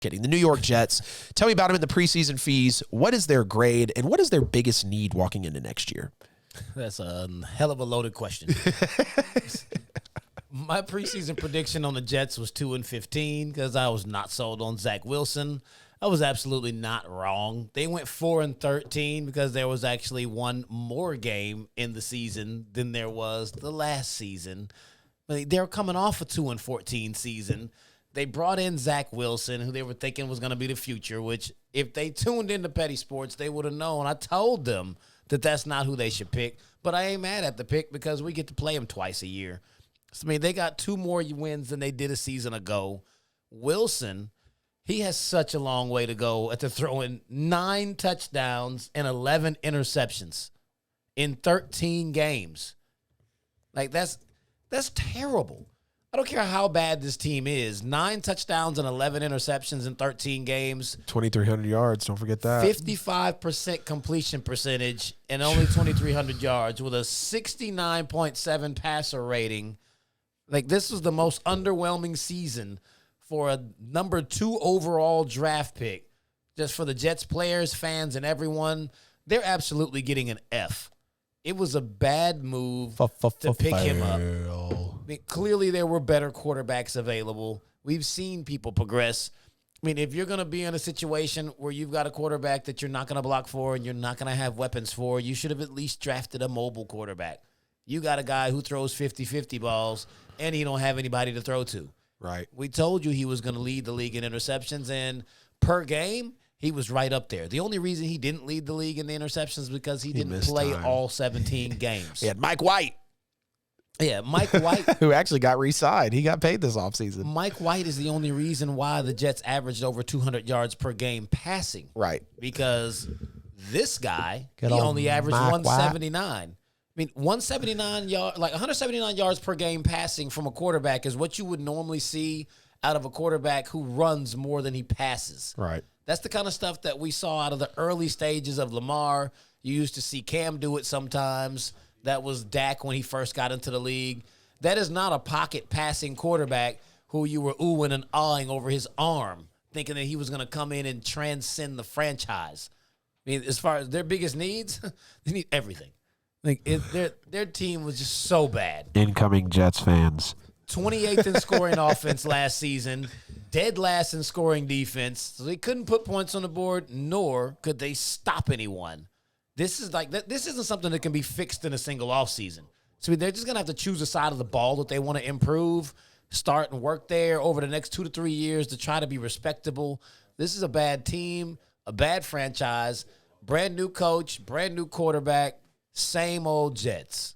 Kidding. The New York Jets. Tell me about them in the preseason fees. What is their grade, and what is their biggest need walking into next year? That's a hell of a loaded question. My preseason prediction on the Jets was 2-15 because I was not sold on Zach Wilson. I was absolutely not wrong. They went 4-13 because there was actually one more game in the season than there was the last season. But they're coming off a 2-14 season. They brought in Zach Wilson, who they were thinking was going to be the future, which if they tuned into Petty Sportz, they would have known. I told them that that's not who they should pick, but I ain't mad at the pick because we get to play them twice a year. So, I mean, they got 2 more wins than they did a season ago. Wilson, he has such a long way to go after throwing 9 touchdowns and 11 interceptions in 13 games. Like, that's terrible. I don't care how bad this team is. 9 touchdowns and 11 interceptions in 13 games. 2,300 yards. Don't forget that. 55% completion percentage and only 2,300 yards with a 69.7 passer rating. Like, this was the most underwhelming season for a number 2 overall draft pick. Just for the Jets players, fans, and everyone, they're absolutely getting an F. It was a bad move to pick him up. I mean, clearly, there were better quarterbacks available. We've seen people progress. I mean, if you're going to be in a situation where you've got a quarterback that you're not going to block for and you're not going to have weapons for, you should have at least drafted a mobile quarterback. You got a guy who throws 50-50 balls, and he don't have anybody to throw to. Right. We told you he was going to lead the league in interceptions, and per game, he was right up there. The only reason he didn't lead the league in the interceptions is because he didn't play all 17 games. He had Mike White. Yeah, Mike White. Who actually got re-signed. He got paid this offseason. Mike White is the only reason why the Jets averaged over 200 yards per game passing. Right. Because this guy, he only averaged 179. I mean, 179 yards per game passing from a quarterback is what you would normally see out of a quarterback who runs more than he passes. Right. That's the kind of stuff that we saw out of the early stages of Lamar. You used to see Cam do it sometimes. That was Dak when he first got into the league. That is not a pocket passing quarterback who you were oohing and awing over his arm, thinking that he was going to come in and transcend the franchise. I mean, as far as their biggest needs, they need everything. Like their team was just so bad. Incoming Jets fans. 28th in scoring offense last season, dead last in scoring defense. So they couldn't put points on the board, nor could they stop anyone. This isn't something that can be fixed in a single offseason. So they're just going to have to choose a side of the ball that they want to improve, start and work there over the next 2 to 3 years to try to be respectable. This is a bad team, a bad franchise, brand new coach, brand new quarterback, same old Jets.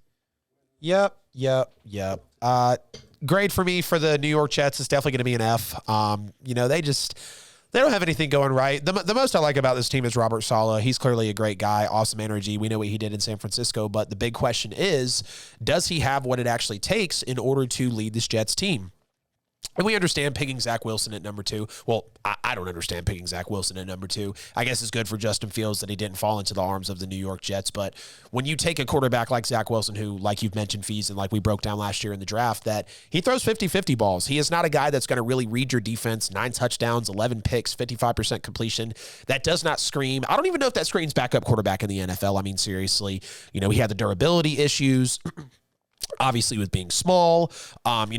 Yep. Grade for me for the New York Jets is definitely going to be an F. They don't have anything going right. The most I like about this team is Robert Saleh. He's clearly a great guy, awesome energy. We know what he did in San Francisco, but the big question is, does he have what it actually takes in order to lead this Jets team? And we understand picking Zach Wilson at number 2. Well, I don't understand picking Zach Wilson at number 2. I guess it's good for Justin Fields that he didn't fall into the arms of the New York Jets. But when you take a quarterback like Zach Wilson, who, like you've mentioned, fees, and like we broke down last year in the draft, that he throws 50-50 balls. He is not a guy that's going to really read your defense. 9 touchdowns, 11 picks, 55% completion. That does not scream. I don't even know if that screams backup quarterback in the NFL. I mean, seriously, he had the durability issues. Obviously, with being small,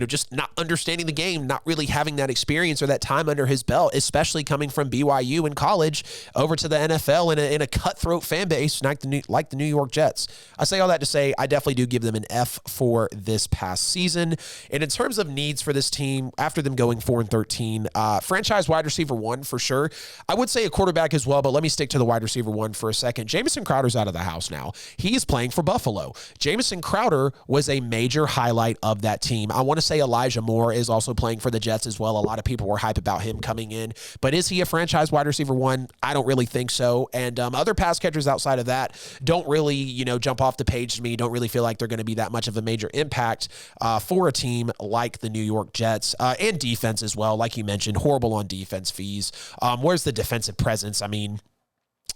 just not understanding the game, not really having that experience or that time under his belt, especially coming from BYU in college over to the NFL in a cutthroat fan base like the New York Jets. I say all that to say I definitely do give them an F for this past season. And in terms of needs for this team, after them going 4-13, franchise wide receiver 1 for sure. I would say a quarterback as well, but let me stick to the wide receiver 1 for a second. Jamison Crowder's out of the house now. He is playing for Buffalo. Jamison Crowder was a major highlight of that team. I want to say Elijah Moore is also playing for the Jets as well. A lot of people were hype about him coming in, but is he a franchise wide receiver 1? I don't really think so. And other pass catchers outside of that don't really, jump off the page to me. Don't really feel like they're going to be that much of a major impact for a team like the New York Jets. And defense as well. Like you mentioned, horrible on defense fees. Where's the defensive presence? I mean,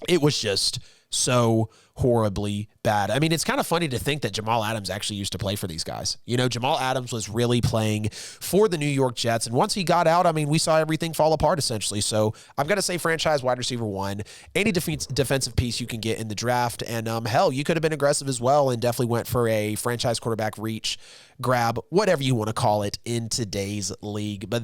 it was just so horribly bad. I mean, it's kind of funny to think that Jamal Adams actually used to play for these guys. You know, Jamal Adams was really playing for the New York Jets. And once he got out, I mean, we saw everything fall apart essentially. So I'm going to say franchise wide receiver 1, any defensive piece you can get in the draft. And hell, you could have been aggressive as well and definitely went for a franchise quarterback reach, grab, whatever you want to call it in today's league. But